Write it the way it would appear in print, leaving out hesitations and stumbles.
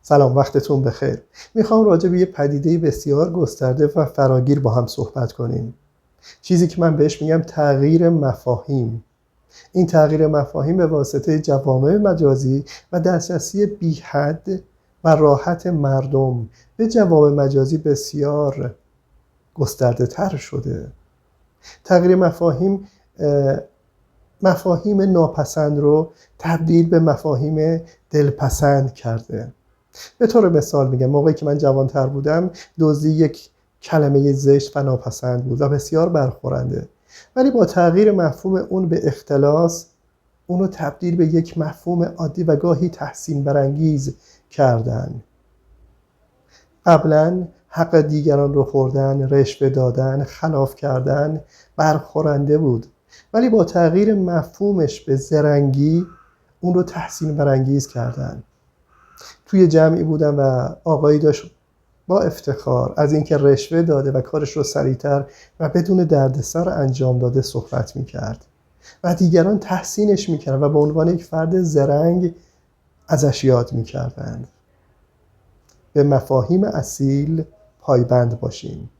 سلام، وقتتون بخیر. میخوام راجع به یه پدیده بسیار گسترده و فراگیر با هم صحبت کنیم. چیزی که من بهش میگم تغییر مفاهیم. این تغییر مفاهیم به واسطه جوامع مجازی و دسترسی بی حد و راحت مردم به جوامع مجازی بسیار گسترده تر شده. تغییر مفاهیم ناپسند رو تبدیل به مفاهیم دلپسند کرده. به طور مثال میگم، موقعی که من جوانتر بودم دزدی یک کلمه زشت و ناپسند بود و بسیار برخورنده، ولی با تغییر مفهوم اون به اختلاس، اونو تبدیل به یک مفهوم عادی و گاهی تحسین برانگیز کردن. قبلا حق دیگران رو خوردن، رشوه دادن، خلاف کردن برخورنده بود، ولی با تغییر مفهومش به زرنگی اون رو تحسین برانگیز کردن. توی جمعی بودم و آقایی داشت با افتخار از اینکه رشوه داده و کارش رو سریعتر و بدون دردسر انجام داده صحبت میکرد و دیگران تحسینش میکردن و به عنوان یک فرد زرنگ ازش یاد میکردند. به مفاهیم اصیل پایبند باشیم.